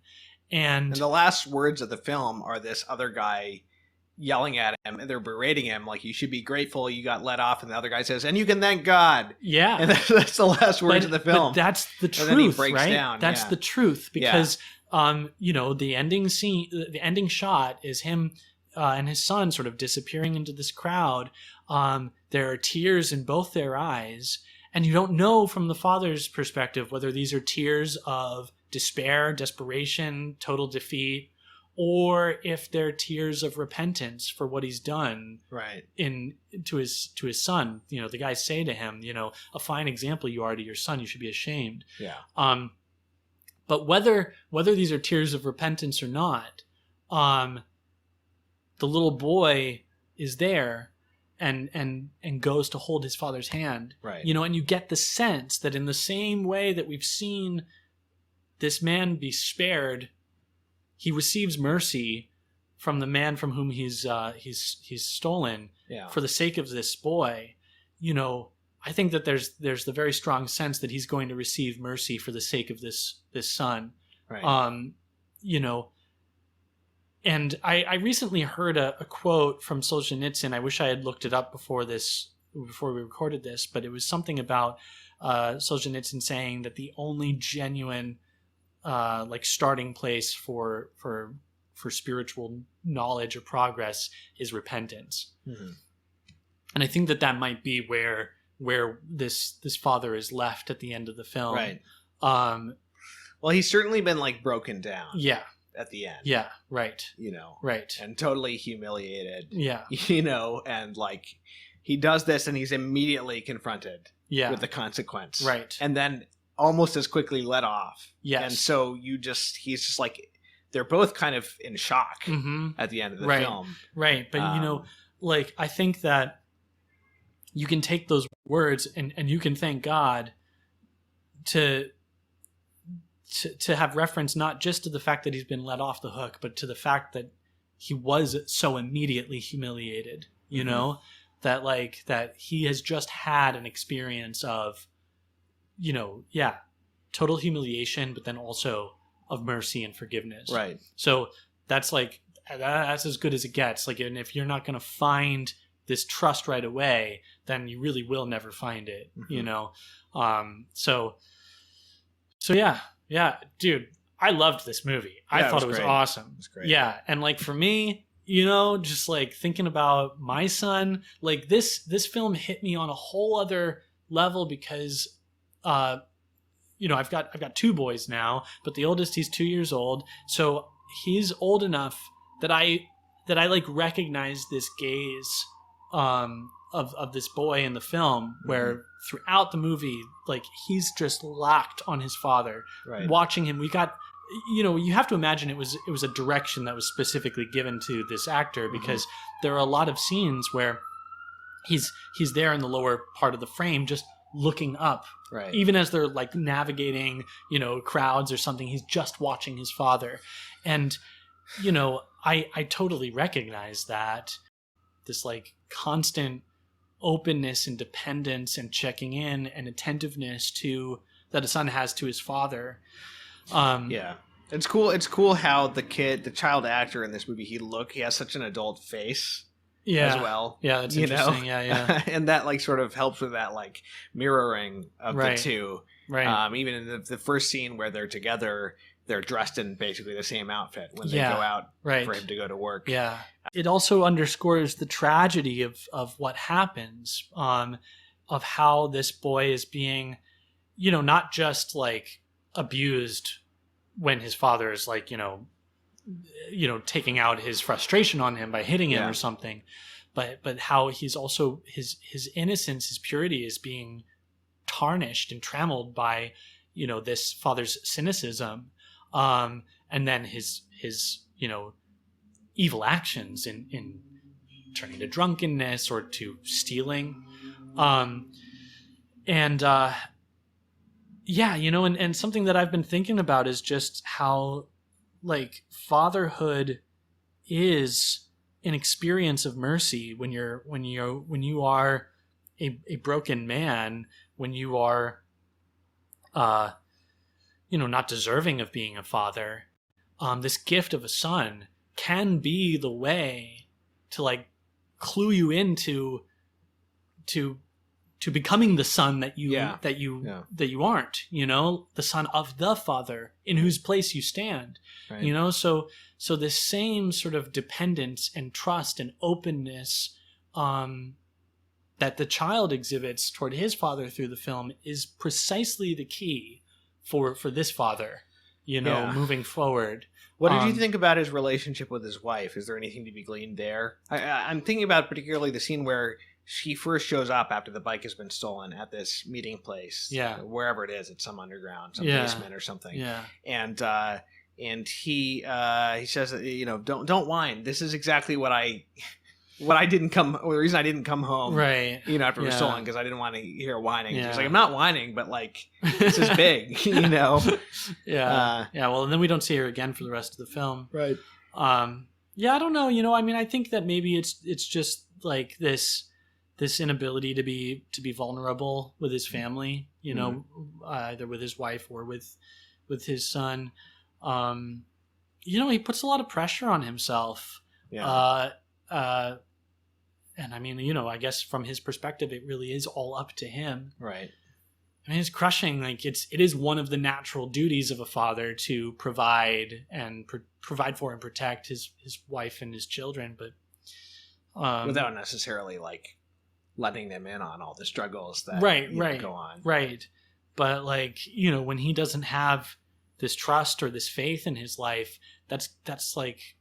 And the last words of the film are this other guy yelling at him, and they're berating him like, you should be grateful you got let off, and the other guy says, and you can thank God. Yeah. And that's the last words of the film. But that's the truth, and then he breaks right? down. That's the truth, because you know, the ending scene, the ending shot is him and his son sort of disappearing into this crowd. There are tears in both their eyes, and you don't know from the father's perspective whether these are tears of despair, desperation, total defeat, or if they're tears of repentance for what he's done to his son. You know, the guys say to him, you know, a fine example you are to your son, you should be ashamed. Yeah. But whether these are tears of repentance or not, the little boy is there, and goes to hold his father's hand. Right. You know, and you get the sense that in the same way that we've seen this man be spared, he receives mercy from the man from whom he's stolen for the sake of this boy. You know, I think that there's the very strong sense that he's going to receive mercy for the sake of this son. Right. You know, and I recently heard a quote from Solzhenitsyn. I wish I had looked it up before we recorded this, but it was something about Solzhenitsyn saying that the only genuine like starting place for spiritual knowledge or progress is repentance. Mm-hmm. And I think that might be where this father is left at the end of the film. Right. Well, he's certainly been like broken down. Yeah. At the end. Yeah. Right. You know. Right. And totally humiliated. Yeah. You know, and like he does this and he's immediately confronted with the consequence. Right. And then almost as quickly let off. Yes. And so he's just like, they're both kind of in shock at the end of the film. Right. But you know, like, I think that you can take those words and you can thank God to have reference not just to the fact that he's been let off the hook, but to the fact that he was so immediately humiliated, you know, that he has just had an experience of, you know, total humiliation, but then also of mercy and forgiveness. Right. So that's as good as it gets. Like, and if you're not going to find this trust right away, then you really will never find it, you know? So yeah, dude, I loved this movie. I thought it was awesome. It was great. Yeah. And like, for me, you know, just like thinking about my son, like this film hit me on a whole other level because, you know, I've got two boys now, but the oldest, he's 2 years old. So he's old enough that I like recognize this gaze, of this boy in the film, where throughout the movie, like, he's just locked on his father, watching him. We got, you know, you have to imagine it was a direction that was specifically given to this actor, because there are a lot of scenes where he's there in the lower part of the frame, just looking up, even as they're like navigating, you know, crowds or something. He's just watching his father. And, you know, I totally recognize that, this like constant openness and dependence and checking in and attentiveness to that a son has to his father. It's cool how the child actor in this movie, he has such an adult face as well. Yeah, that's interesting. Know? Yeah. And that like sort of helps with that like mirroring of the two. Right. Even in the first scene where they're together, they're dressed in basically the same outfit when they go out for him to go to work. Yeah. It also underscores the tragedy of what happens, of how this boy is being, you know, not just like abused when his father is like, you know, taking out his frustration on him by hitting him or something, but how he's also, his innocence, his purity is being tarnished and trammeled by, you know, this father's cynicism, and then his you know, evil actions in turning to drunkenness or to stealing, yeah, you know, and something that I've been thinking about is just how, like, fatherhood is an experience of mercy when you are a broken man, when you are, you know, not deserving of being a father. This gift of a son can be the way to like clue you into to becoming the son that you aren't, you know, the son of the father in whose place you stand, you know. So this same sort of dependence and trust and openness that the child exhibits toward his father through the film is precisely the key for this father, you know, moving forward. What did you think about his relationship with his wife? Is there anything to be gleaned there? I'm thinking about particularly the scene where she first shows up after the bike has been stolen at this meeting place, wherever it is, it's some underground, some basement or something. And he says, you know, don't whine. This is exactly what I the reason I didn't come home, Right. After it was Yeah. stolen, because I didn't want to hear whining. Yeah. She's like, I'm not whining, but like, this is big, Yeah. Well, and then we don't see her again for the rest of the film. Right. Yeah, I don't know. I mean, I think that maybe it's just like this inability to be vulnerable with his family, either with his wife or with his son. He puts a lot of pressure on himself. Yeah. And I mean, I guess from his perspective, it really is all up to him. Right. I mean, it's crushing. Like it is one of the natural duties of a father to provide for and protect his wife and his children, but without necessarily like letting them in on all the struggles that go on. Right. But like, when he doesn't have this trust or this faith in his life, that's like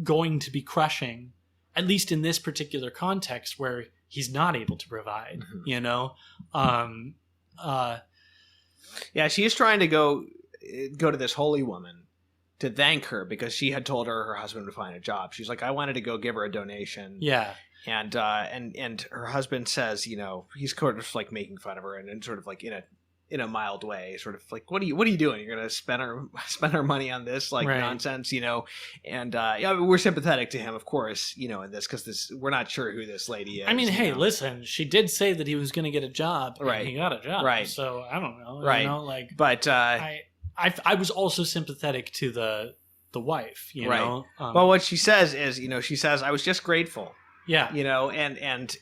going to be crushing, at least in this particular context where he's not able to provide, Yeah, she is trying to go to this holy woman to thank her because she had told her husband would find a job. She's like, I wanted to go give her a donation. Yeah. And her husband says, he's kind of like making fun of her and sort of like in a mild way, sort of like, what are you doing? You're going to spend our money on this nonsense, and we're sympathetic to him, of course, in this, because we're not sure who this lady is. I mean, hey, listen, she did say that he was going to get a job, right? And he got a job, right? So I don't know, right? But I was also sympathetic to the wife, right? Well, what she says is, she says, I was just grateful, yeah, and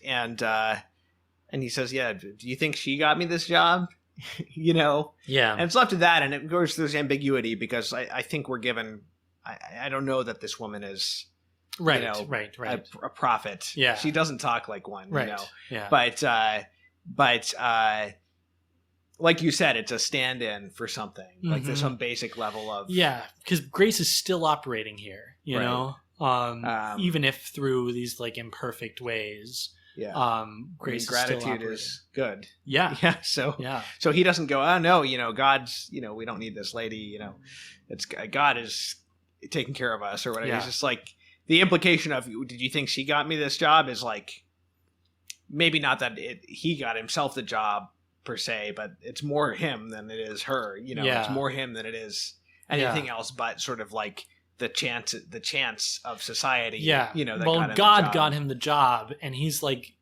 he says, yeah, do you think she got me this job? Yeah, and it's left to that, and of course there's ambiguity because I think we're given I don't know that this woman is right a prophet. Yeah, she doesn't talk like one, right. Yeah, but like you said, it's a stand-in for something. Mm-hmm. Like there's some basic level of because grace is still operating here, even if through these like imperfect ways. Yeah. Grace gratitude is good. Yeah. Yeah. So he doesn't go, oh no, God's, we don't need this lady, it's God is taking care of us or whatever. Yeah. It's just like the implication of, did you think she got me this job is like, maybe not that he got himself the job per se, but it's more him than it is her, it's more him than it is anything else, but sort of like the chance of society. Yeah. That God got him the job, and he's like,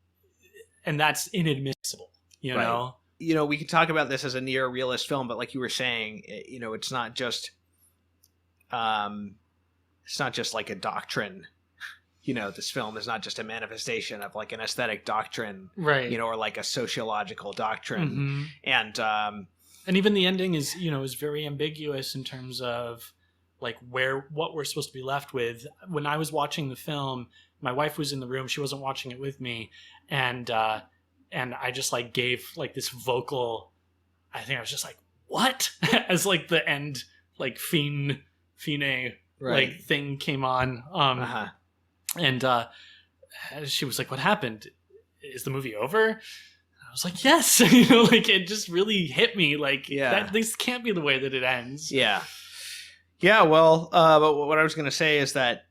and that's inadmissible, right. We can talk about this as a neo-realist film, but like you were saying, it's not just like a doctrine. This film is not just a manifestation of like an aesthetic doctrine, right? Or like a sociological doctrine. Mm-hmm. And even the ending is, is very ambiguous in terms of like what we're supposed to be left with. When I was watching the film, my wife was in the room. She wasn't watching it with me. And I just like gave like this vocal, I think I was just like, what? As like the end, like fine, like thing came on. And she was like, what happened? Is the movie over? I was like, yes. Like it just really hit me. Like this can't be the way that it ends. Yeah. Yeah, well, but what I was going to say is that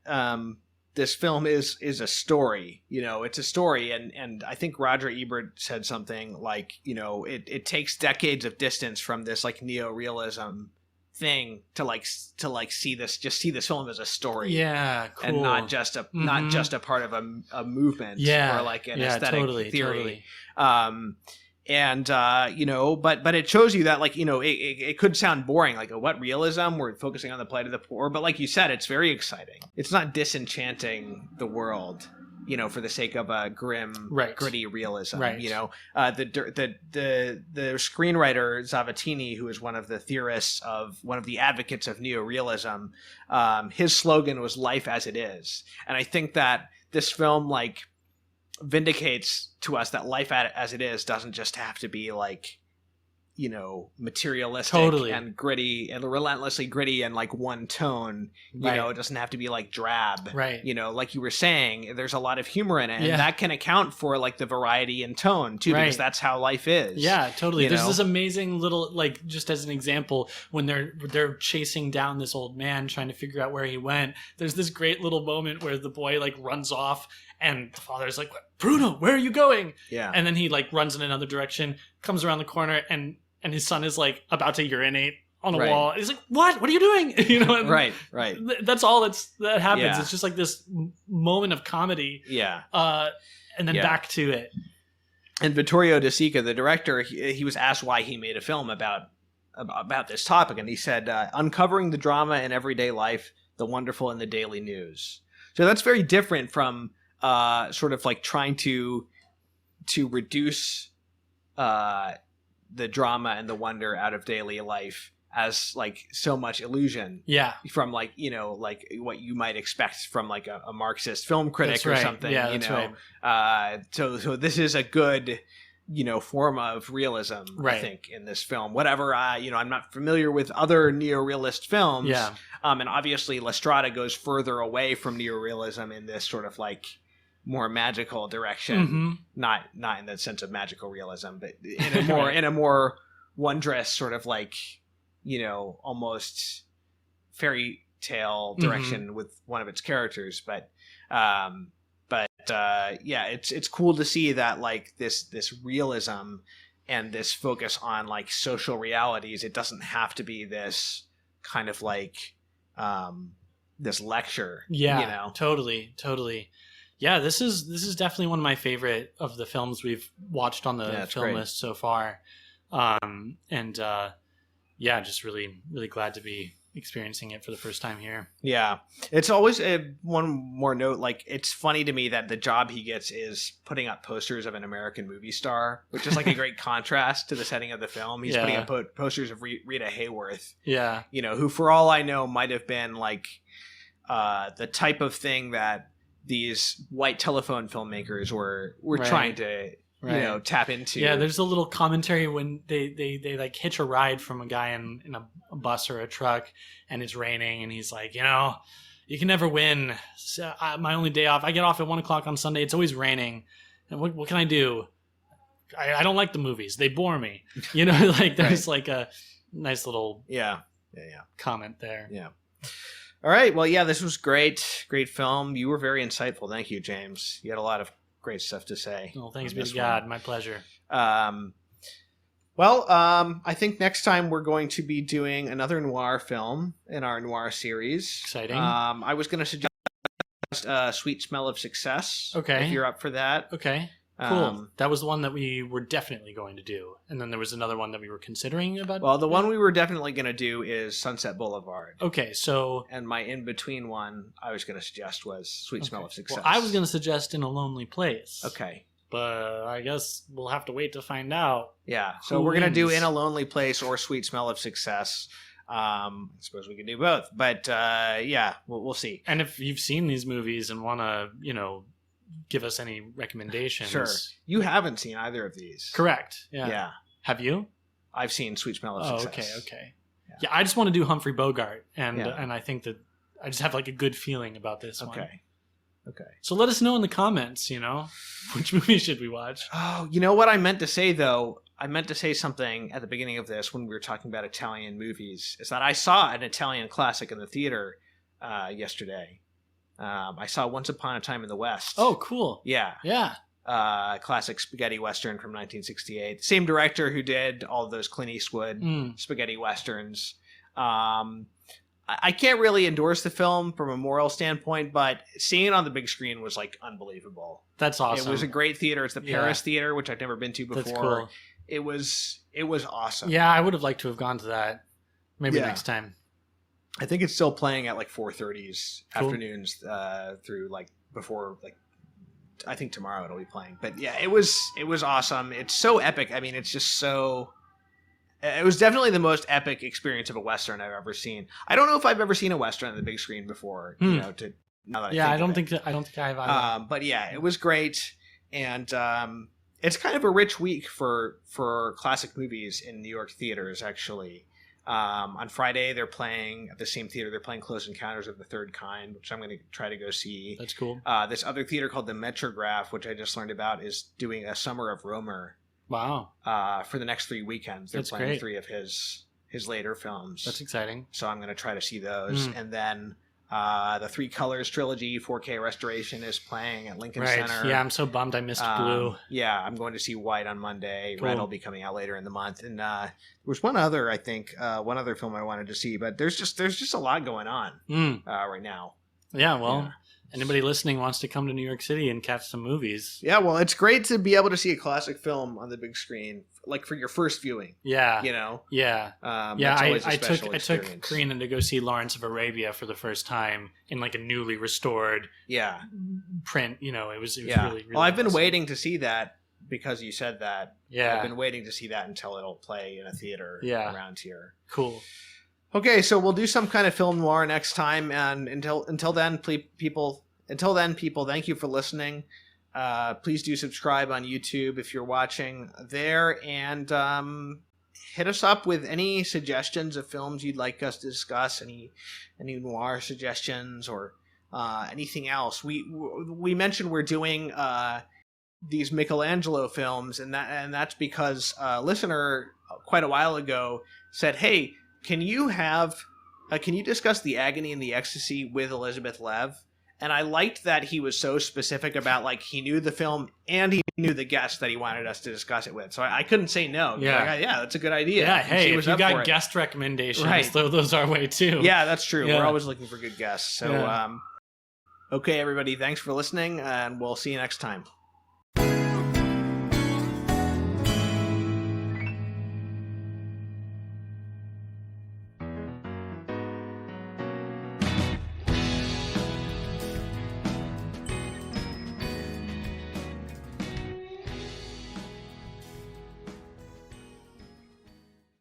this film is a story. It's a story, and I think Roger Ebert said something like, it takes decades of distance from this like neo-realism thing to see this film as a story. Yeah, cool. And not just a part of a movement. Yeah, or like an aesthetic theory. Totally. But it shows you that like, it could sound boring, like what realism? We're focusing on the plight of the poor, but like you said, it's very exciting. It's not disenchanting the world, for the sake of a grim, gritty realism. Right. The screenwriter Zavattini, who is one of the advocates of neo-realism, his slogan was "Life as it is," and I think that this film like vindicates to us that life as it is doesn't just have to be like materialistic Totally. and gritty and relentlessly gritty and like one tone. Right. It doesn't have to be like drab. Right. Like you were saying, there's a lot of humor in it, and Yeah. that can account for like the variety in tone too, because Right. that's how life is. Yeah, totally. There's know? this amazing little, like, just as an example, when they're chasing down this old man trying to figure out where he went. There's this great little moment where the boy like runs off, and the father's like, "Bruno, where are you going?" Yeah. And then he like runs in another direction, comes around the corner, and his son is like about to urinate on a Right. wall. And he's like, "What? What are you doing?" And Right. That's all that happens. Yeah. It's just like this moment of comedy, Yeah. and then Yeah. back to it. And Vittorio de Sica, the director, he was asked why he made a film about this topic, and he said, uncovering the drama in everyday life, the wonderful in the daily news. So that's very different from sort of like trying to reduce the drama and the wonder out of daily life as like so much illusion. Yeah. From like like what you might expect from like a Marxist film critic That's or right. something. Yeah, that's right. So this is a good form of realism, Right. I think, in this film. Whatever, I'm not familiar with other neo-realist films. Yeah. And obviously La Strada goes further away from neo-realism in this sort of like more magical direction. Mm-hmm. Not in the sense of magical realism, but in a more in a more wondrous sort of like almost fairy tale direction with one of its characters. But yeah, it's cool to see that like this realism and this focus on like social realities. It doesn't have to be this kind of like this lecture. Yeah, totally. Yeah, this is definitely one of my favorite of the films we've watched on the film great. list so far. Yeah, just really, really glad to be experiencing it for the first time here. Yeah, it's always one more note. Like, it's funny to me that the job he gets is putting up posters of an American movie star, which is like a great contrast to the setting of the film. He's putting up posters of Rita Hayworth. Yeah, who, for all I know, might have been like the type of thing that these white telephone filmmakers were Right. trying to tap into. yeah. There's a little commentary when they like hitch a ride from a guy in a bus or a truck, and it's raining, and he's like, you can never win. So, my only day off, I get off at 1:00 on Sunday. It's always raining, and what can I do? I don't like the movies. They bore me. Like there's like a nice little yeah comment there. Yeah. All right. Well, yeah, this was great. Great film. You were very insightful. Thank you, James. You had a lot of great stuff to say. Well, thanks on be this to God. one. My pleasure. I think next time we're going to be doing another noir film in our noir series. Exciting. I was going to suggest Sweet Smell of Success. Okay. If you're up for that. Okay. Cool. That was the one that we were definitely going to do. And then there was another one that we were considering about. Well, the one we were definitely going to do is Sunset Boulevard. Okay, so... And my in-between one I was going to suggest was Sweet Smell of Success. Well, I was going to suggest In a Lonely Place. Okay. But I guess we'll have to wait to find out. Yeah, so Who we're going to do wins? In a Lonely Place or Sweet Smell of Success. I suppose we can do both. But yeah, we'll see. And if you've seen these movies and want to, give us any recommendations. Sure. You haven't seen either of these. Correct. Yeah. Yeah. Have you? I've seen Sweet Smell of Oh, Success. okay. Yeah. Yeah, I just want to do Humphrey Bogart, and Yeah. and I think that I just have like a good feeling about this one. Okay. So let us know in the comments, which movie should we watch? Oh, you know what I meant to say, though? I meant to say something at the beginning of this when we were talking about Italian movies, is that I saw an Italian classic in the theater yesterday. I saw Once Upon a Time in the West. Oh, cool. Yeah. Yeah. Classic spaghetti western from 1968. Same director who did all of those Clint Eastwood spaghetti westerns. I can't really endorse the film from a moral standpoint, but seeing it on the big screen was like unbelievable. That's awesome. It was a great theater. It's the Yeah. Paris Theater, which I've never been to before. That's cool. It was awesome. Yeah, I would have liked to have gone to that. Maybe Yeah. next time. I think it's still playing at like 4:30s Cool. afternoons through like before like I think tomorrow it'll be playing. But yeah, it was awesome. It's so epic. I mean, it's just so. It was definitely the most epic experience of a western I've ever seen. I don't know if I've ever seen a western on the big screen before. Now that Yeah, I think don't of it. think I have either. But yeah, it was great, and it's kind of a rich week for classic movies in New York theaters, actually. On Friday, they're playing at the same theater. They're playing Close Encounters of the Third Kind, which I'm going to try to go see. That's cool. This other theater called the Metrograph, which I just learned about, is doing a Summer of Romer. Wow. For the next 3 weekends. They're That's playing great. 3 of his later films. That's exciting. So I'm going to try to see those. And then the Three Colors trilogy 4K restoration is playing at Lincoln Right. Center. Yeah, I'm so bummed I missed Blue. Yeah, I'm going to see White on Monday. Cool. Red will be coming out later in the month. And there was one other, I think, one other film I wanted to see. But there's just a lot going on right now. Yeah, well, anybody listening wants to come to New York City and catch some movies. Yeah, well, it's great to be able to see a classic film on the big screen, like for your first viewing. Yeah. You know? Yeah. That's always a I special took experience. Karina to go see Lawrence of Arabia for the first time in like a newly restored Yeah. print. You know, it was really, really well, I've been impressive. waiting to see that because you said that. Yeah. I've been waiting to see that until it'll play in a theater around here. Cool. Okay, so we'll do some kind of film noir next time, and until then, people, thank you for listening. Please do subscribe on YouTube if you're watching there, and hit us up with any suggestions of films you'd like us to discuss, any noir suggestions or anything else. We mentioned we're doing these Michelangelo films, and that's because a listener quite a while ago said, "Hey, can you discuss The Agony and the Ecstasy with Elizabeth Lev?" And I liked that he was so specific about, like, he knew the film and he knew the guest that he wanted us to discuss it with. So I couldn't say no. Yeah. Like, yeah, that's a good idea. Yeah, And hey, she if was you up for got it. guest recommendations, Right. throw those our way too. Yeah, that's true. Yeah. We're always looking for good guests. So, Yeah. okay, everybody, thanks for listening, and we'll see you next time.